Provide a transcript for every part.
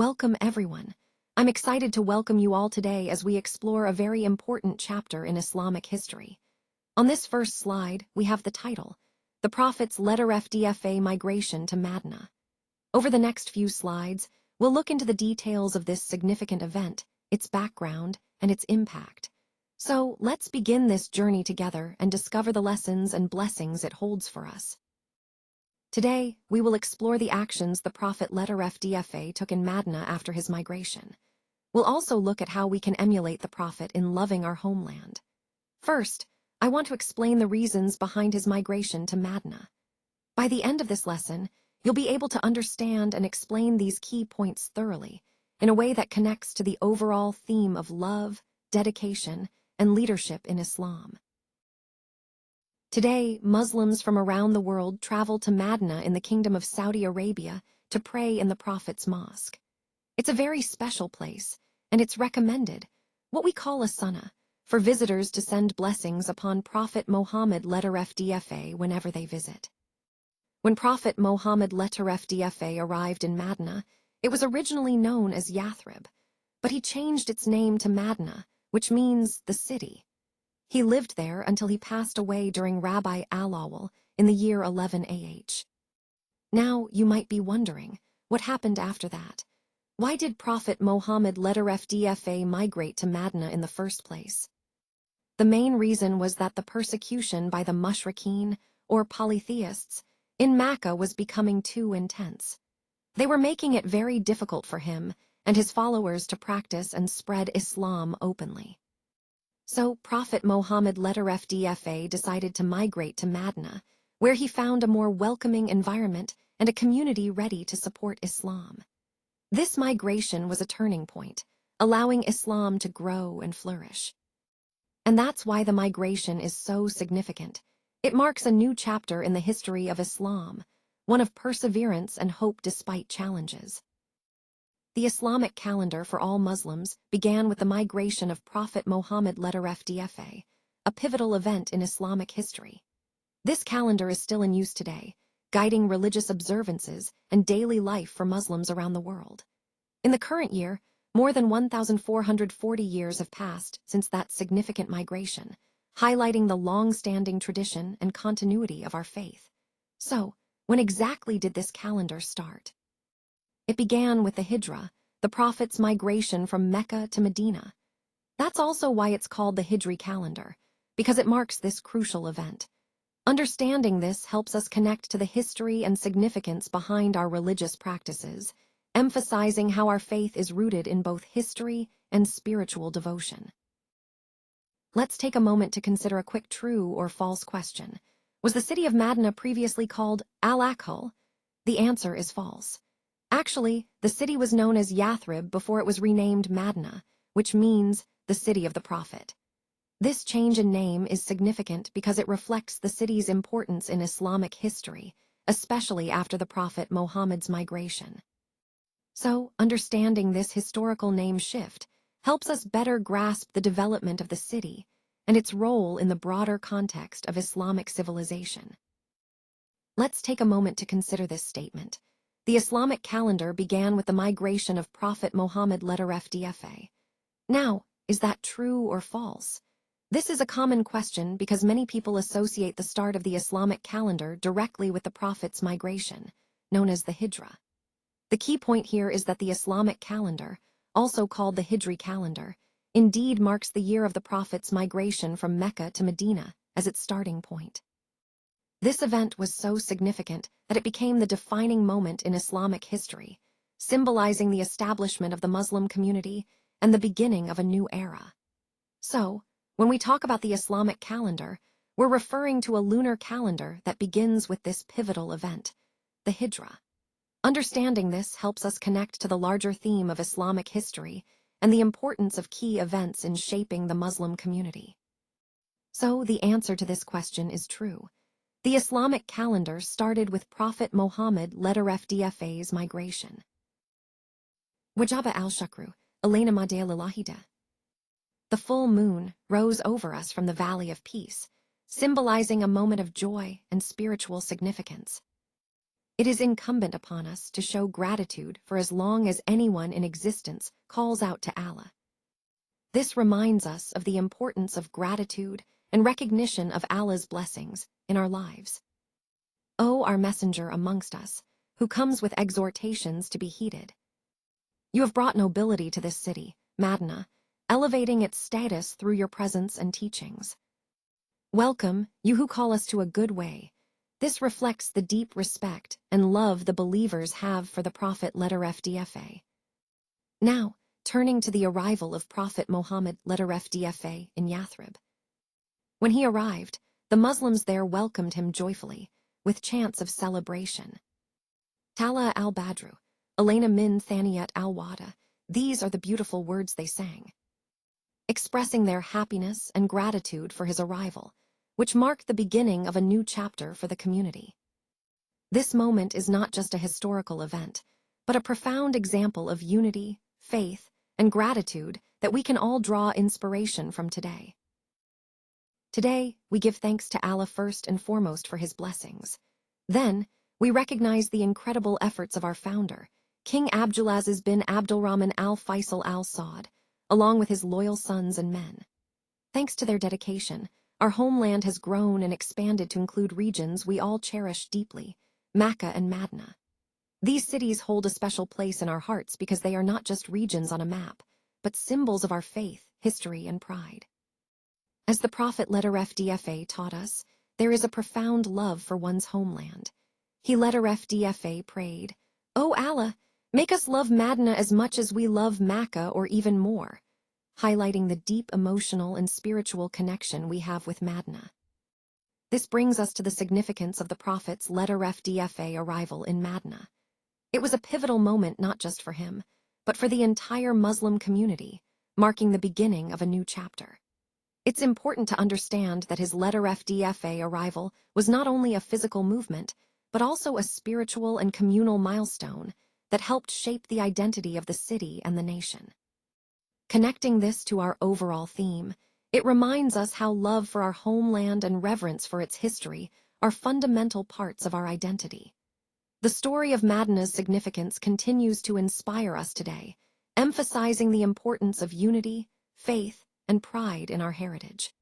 Welcome everyone. I'm excited to welcome you all today as we explore a very important chapter in Islamic history. On this first slide, we have the title, The Prophet's Letter Migration to Madinah. Over the next few slides, we'll look into the details of this significant event, its background, and its impact. So let's begin this journey together and discover the lessons and blessings it holds for us. Today, we will explore the actions the Prophet took in Madinah after his migration. We'll also look at how we can emulate the Prophet in loving our homeland. First, I want to explain the reasons behind his migration to Madinah. By the end of this lesson, you'll be able to understand and explain these key points thoroughly, in a way that connects to the overall theme of love, dedication, and leadership in Islam. Today, Muslims from around the world travel to Madinah in the Kingdom of Saudi Arabia to pray in the Prophet's Mosque. It's a very special place, and it's recommended, what we call a sunnah, for visitors to send blessings upon Prophet Muhammad whenever they visit. When Prophet Muhammad arrived in Madinah, it was originally known as Yathrib, but he changed its name to Madinah, which means the city. He lived there until he passed away during Rabi' al-Awwal in the year 11 AH. Now, you might be wondering, what happened after that? Why did Prophet Muhammad migrate to Madinah in the first place? The main reason was that the persecution by the mushrikeen, or polytheists, in Mecca was becoming too intense. They were making it very difficult for him and his followers to practice and spread Islam openly. So Prophet Muhammad decided to migrate to Madinah, where he found a more welcoming environment and a community ready to support Islam. This migration was a turning point, allowing Islam to grow and flourish. And that's why the migration is so significant. It marks a new chapter in the history of Islam, one of perseverance and hope despite challenges. The Islamic calendar for all Muslims began with the migration of Prophet Muhammad a pivotal event in Islamic history. This calendar is still in use today, guiding religious observances and daily life for Muslims around the world. In the current year, more than 1,440 years have passed since that significant migration, highlighting the long-standing tradition and continuity of our faith. So, when exactly did this calendar start? It began with the Hijrah, the Prophet's migration from Mecca to Medina. That's also why it's called the Hijri calendar, because it marks this crucial event. Understanding this helps us connect to the history and significance behind our religious practices, emphasizing how our faith is rooted in both history and spiritual devotion. Let's take a moment to consider a quick true or false question. Was the city of Madinah previously called Al-Akhal? The answer is false. Actually, the city was known as Yathrib before it was renamed Madinah, which means the city of the Prophet. This change in name is significant because it reflects the city's importance in Islamic history, especially after the Prophet Muhammad's migration. So, understanding this historical name shift helps us better grasp the development of the city and its role in the broader context of Islamic civilization. Let's take a moment to consider this statement. The Islamic calendar began with the migration of Prophet Muhammad Now, is that true or false? This is a common question because many people associate the start of the Islamic calendar directly with the Prophet's migration, known as the Hijrah. The key point here is that the Islamic calendar, also called the Hijri calendar, indeed marks the year of the Prophet's migration from Mecca to Medina as its starting point. This event was so significant that it became the defining moment in Islamic history, symbolizing the establishment of the Muslim community and the beginning of a new era. So, when we talk about the Islamic calendar, we're referring to a lunar calendar that begins with this pivotal event, the Hijrah. Understanding this helps us connect to the larger theme of Islamic history and the importance of key events in shaping the Muslim community. So, the answer to this question is true. The Islamic calendar started with Prophet Muhammad migration. Wajaba al-Shukru, Elena Madea Lilahida. The full moon rose over us from the Valley of Peace, symbolizing a moment of joy and spiritual significance. It is incumbent upon us to show gratitude for as long as anyone in existence calls out to Allah. This reminds us of the importance of gratitude and recognition of Allah's blessings in our lives. O our messenger amongst us, who comes with exhortations to be heeded. You have brought nobility to this city, Madinah, elevating its status through your presence and teachings. Welcome, you who call us to a good way. This reflects the deep respect and love the believers have for the Prophet FDFA. Now, turning to the arrival of Prophet Muhammad FDFA in Yathrib. When he arrived, the Muslims there welcomed him joyfully, with chants of celebration. Tala al-Badru, Elena min Thaniyat al-Wada, these are the beautiful words they sang, expressing their happiness and gratitude for his arrival, which marked the beginning of a new chapter for the community. This moment is not just a historical event, but a profound example of unity, faith, and gratitude that we can all draw inspiration from today. Today, we give thanks to Allah first and foremost for his blessings. Then, we recognize the incredible efforts of our founder, King Abdulaziz bin Abdulrahman al-Faisal al-Saud, along with his loyal sons and men. Thanks to their dedication, our homeland has grown and expanded to include regions we all cherish deeply, Mecca and Madinah. These cities hold a special place in our hearts because they are not just regions on a map, but symbols of our faith, history, and pride. As the Prophet FDFA taught us, there is a profound love for one's homeland. He FDFA prayed, "O Allah, make us love Madinah as much as we love Mecca or even more," highlighting the deep emotional and spiritual connection we have with Madinah. This brings us to the significance of the Prophet's FDFA arrival in Madinah. It was a pivotal moment not just for him, but for the entire Muslim community, marking the beginning of a new chapter. It's important to understand that his FDFA arrival was not only a physical movement, but also a spiritual and communal milestone that helped shape the identity of the city and the nation. Connecting this to our overall theme, it reminds us how love for our homeland and reverence for its history are fundamental parts of our identity. The story of Madinah's significance continues to inspire us today, emphasizing the importance of unity, faith, and pride in our heritage.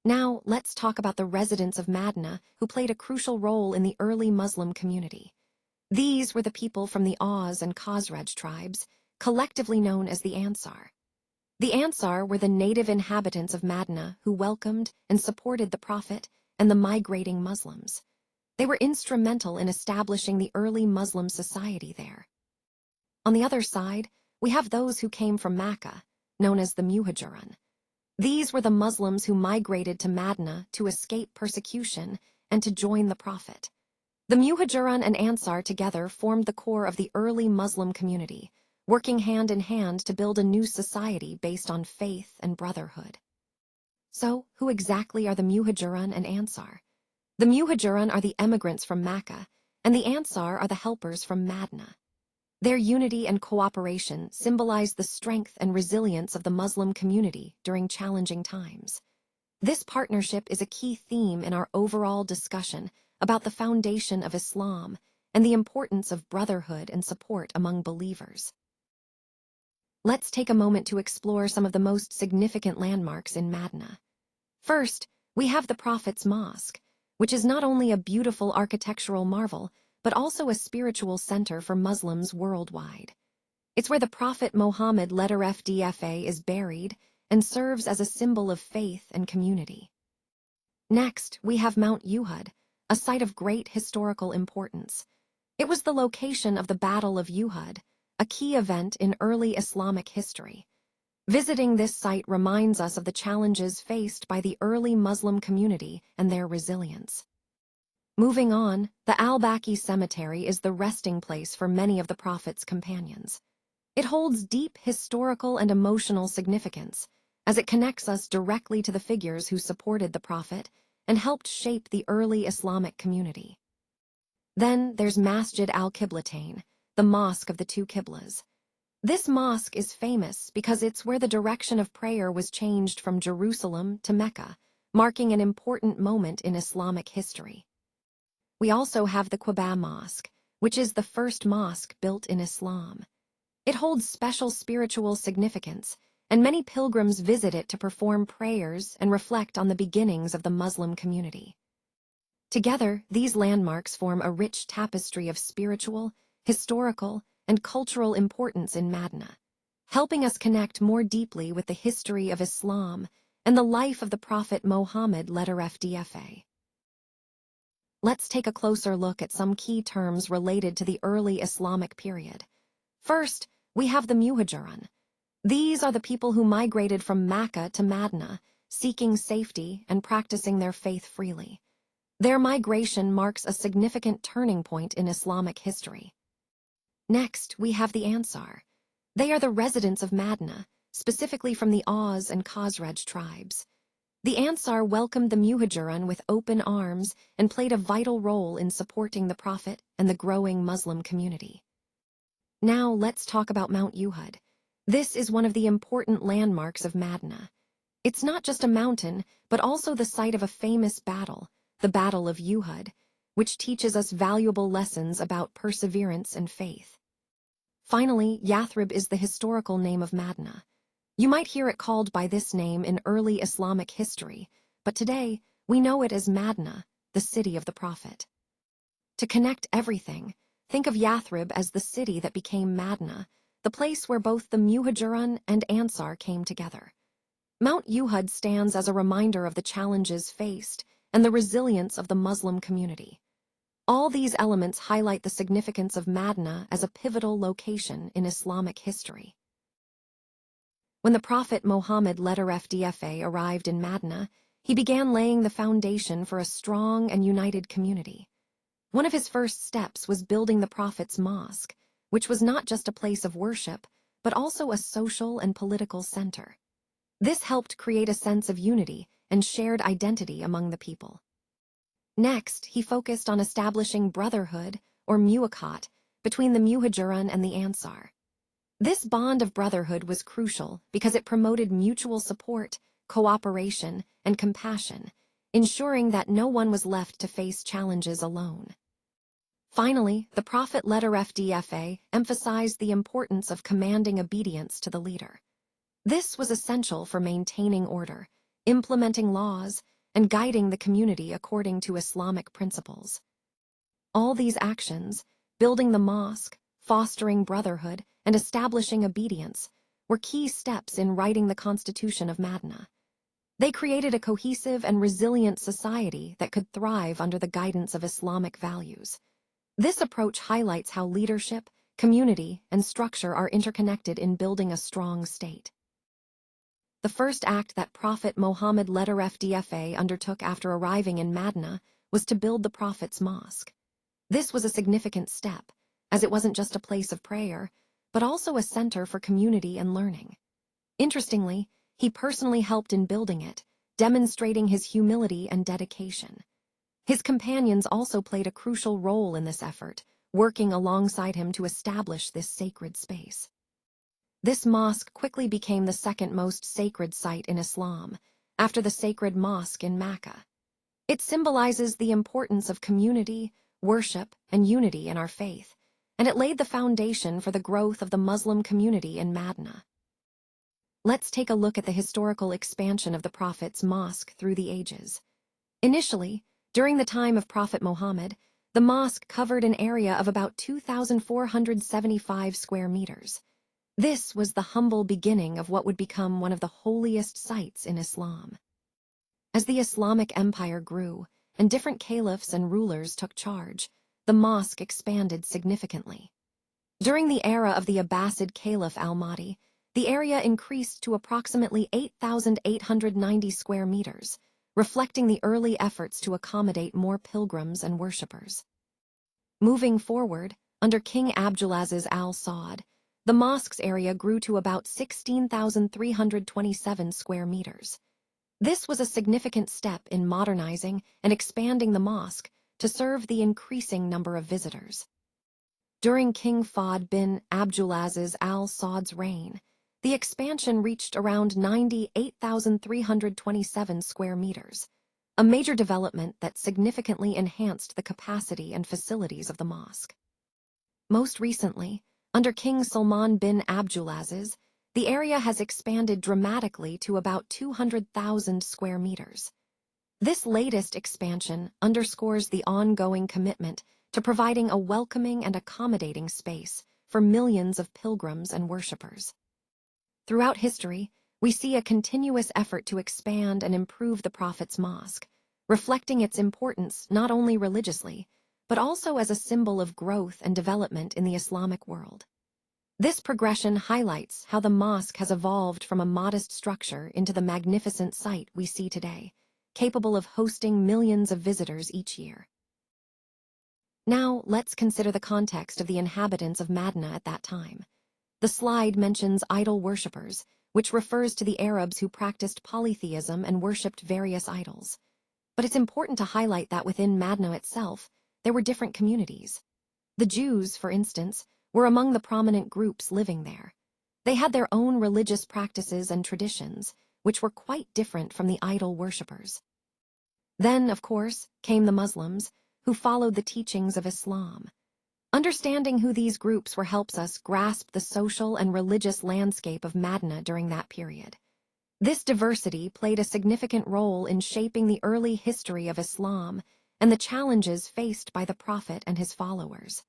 Now, let's talk about the residents of Madinah who played a crucial role in the early Muslim community. These were the people from the Aus and Khazraj tribes, collectively known as the Ansar. The Ansar were the native inhabitants of Madinah who welcomed and supported the Prophet and the migrating Muslims. They were instrumental in establishing the early Muslim society there. On the other side, we have those who came from Mecca, known as the Muhajirun. These were the Muslims who migrated to Madinah to escape persecution and to join the Prophet. The Muhajirun and Ansar together formed the core of the early Muslim community, working hand in hand to build a new society based on faith and brotherhood. So, who exactly are the Muhajirun and Ansar? The Muhajirun are the emigrants from Mecca, and the Ansar are the helpers from Madinah. Their unity and cooperation symbolize the strength and resilience of the Muslim community during challenging times. This partnership is a key theme in our overall discussion about the foundation of Islam and the importance of brotherhood and support among believers. Let's take a moment to explore some of the most significant landmarks in Madinah. First, we have the Prophet's Mosque, which is not only a beautiful architectural marvel, but also a spiritual center for Muslims worldwide. It's where the Prophet Muhammad FDFA is buried and serves as a symbol of faith and community. Next, we have Mount Uhud, a site of great historical importance. It was the location of the Battle of Uhud, a key event in early Islamic history. Visiting this site reminds us of the challenges faced by the early Muslim community and their resilience. Moving on, the Al-Baqi Cemetery is the resting place for many of the Prophet's companions. It holds deep historical and emotional significance, as it connects us directly to the figures who supported the Prophet and helped shape the early Islamic community. Then there's Masjid al-Qiblatain, the Mosque of the Two Qiblas. This mosque is famous because it's where the direction of prayer was changed from Jerusalem to Mecca, marking an important moment in Islamic history. We also have the Quba Mosque, which is the first mosque built in Islam. It holds special spiritual significance, and many pilgrims visit it to perform prayers and reflect on the beginnings of the Muslim community. Together, these landmarks form a rich tapestry of spiritual, historical, and cultural importance in Madinah, helping us connect more deeply with the history of Islam and the life of the Prophet Muhammad FDFA. Let's take a closer look at some key terms related to the early Islamic period. First, we have the Muhajirun. These are the people who migrated from Mecca to Madinah, seeking safety and practicing their faith freely. Their migration marks a significant turning point in Islamic history. Next, we have the Ansar. They are the residents of Madinah, specifically from the Aus and Khazraj tribes. The Ansar welcomed the Muhajirun with open arms and played a vital role in supporting the Prophet and the growing Muslim community. Now let's talk about Mount Uhud. This is one of the important landmarks of Madinah. It's not just a mountain, but also the site of a famous battle, the Battle of Uhud, which teaches us valuable lessons about perseverance and faith. Finally, Yathrib is the historical name of Madinah. You might hear it called by this name in early Islamic history, but today we know it as Madinah, the city of the Prophet. To connect everything, think of Yathrib as the city that became Madinah, the place where both the Muhajirun and Ansar came together. Mount Uhud stands as a reminder of the challenges faced and the resilience of the Muslim community. All these elements highlight the significance of Madinah as a pivotal location in Islamic history. When the Prophet Muhammad FDFA arrived in Madinah, he began laying the foundation for a strong and united community. One of his first steps was building the Prophet's Mosque, which was not just a place of worship, but also a social and political center. This helped create a sense of unity and shared identity among the people. Next, he focused on establishing brotherhood, or muwaqat, between the Muhajirun and the Ansar. This bond of brotherhood was crucial because it promoted mutual support, cooperation, and compassion, ensuring that no one was left to face challenges alone. Finally, the Prophet FDFA emphasized the importance of commanding obedience to the leader. This was essential for maintaining order, implementing laws, and guiding the community according to Islamic principles. All these actions, building the mosque, fostering brotherhood, and establishing obedience, were key steps in writing the Constitution of Madinah. They created a cohesive and resilient society that could thrive under the guidance of Islamic values. This approach highlights how leadership, community, and structure are interconnected in building a strong state. The first act that Prophet Muhammad FDFA undertook after arriving in Madinah was to build the Prophet's Mosque. This was a significant step, as it wasn't just a place of prayer, but also a center for community and learning. Interestingly, he personally helped in building it, demonstrating his humility and dedication. His companions also played a crucial role in this effort, working alongside him to establish this sacred space. This mosque quickly became the second most sacred site in Islam, after the sacred mosque in Mecca. It symbolizes the importance of community, worship, and unity in our faith, and it laid the foundation for the growth of the Muslim community in Madinah. Let's take a look at the historical expansion of the Prophet's Mosque through the ages. Initially, during the time of Prophet Muhammad, the mosque covered an area of about 2,475 square meters. This was the humble beginning of what would become one of the holiest sites in Islam. As the Islamic Empire grew, and different caliphs and rulers took charge, the mosque expanded significantly. During the era of the Abbasid Caliph al-Mahdi, the area increased to approximately 8,890 square meters, reflecting the early efforts to accommodate more pilgrims and worshippers. Moving forward, under King Abdulaziz al-Saud, the mosque's area grew to about 16,327 square meters. This was a significant step in modernizing and expanding the mosque to serve the increasing number of visitors. During King Fahd bin Abdulaziz al-Saud's reign, the expansion reached around 98,327 square meters, a major development that significantly enhanced the capacity and facilities of the mosque. Most recently, under King Salman bin Abdulaziz, the area has expanded dramatically to about 200,000 square meters. This latest expansion underscores the ongoing commitment to providing a welcoming and accommodating space for millions of pilgrims and worshippers. Throughout history, we see a continuous effort to expand and improve the Prophet's mosque, reflecting its importance not only religiously, but also as a symbol of growth and development in the Islamic world. This progression highlights how the mosque has evolved from a modest structure into the magnificent site we see today, capable of hosting millions of visitors each year. Now, let's consider the context of the inhabitants of Madinah at that time. The slide mentions idol worshippers, which refers to the Arabs who practiced polytheism and worshipped various idols. But it's important to highlight that within Madinah itself, there were different communities. The Jews, for instance, were among the prominent groups living there. They had their own religious practices and traditions, which were quite different from the idol worshippers. Then, of course, came the Muslims, who followed the teachings of Islam. Understanding who these groups were helps us grasp the social and religious landscape of Madinah during that period. This diversity played a significant role in shaping the early history of Islam and the challenges faced by the Prophet and his followers.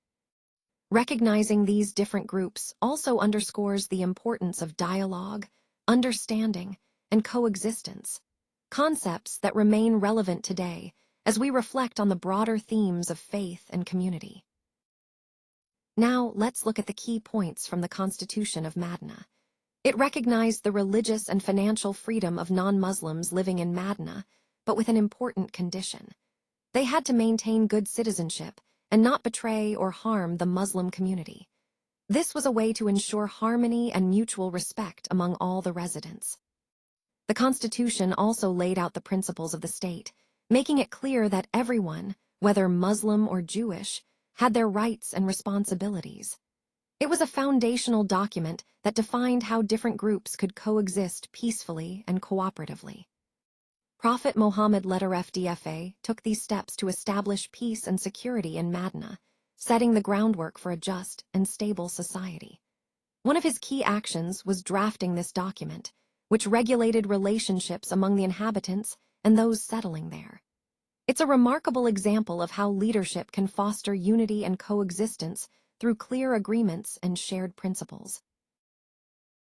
Recognizing these different groups also underscores the importance of dialogue, understanding, and coexistence, concepts that remain relevant today as we reflect on the broader themes of faith and community. Now, let's look at the key points from the Constitution of Madinah. It recognized the religious and financial freedom of non-Muslims living in Madinah, but with an important condition. They had to maintain good citizenship and not betray or harm the Muslim community. This was a way to ensure harmony and mutual respect among all the residents. The Constitution also laid out the principles of the state, making it clear that everyone, whether Muslim or Jewish, had their rights and responsibilities. It was a foundational document that defined how different groups could coexist peacefully and cooperatively. Prophet Muhammad FDFA took these steps to establish peace and security in Madinah, setting the groundwork for a just and stable society. One of his key actions was drafting this document, which regulated relationships among the inhabitants and those settling there. It's a remarkable example of how leadership can foster unity and coexistence through clear agreements and shared principles.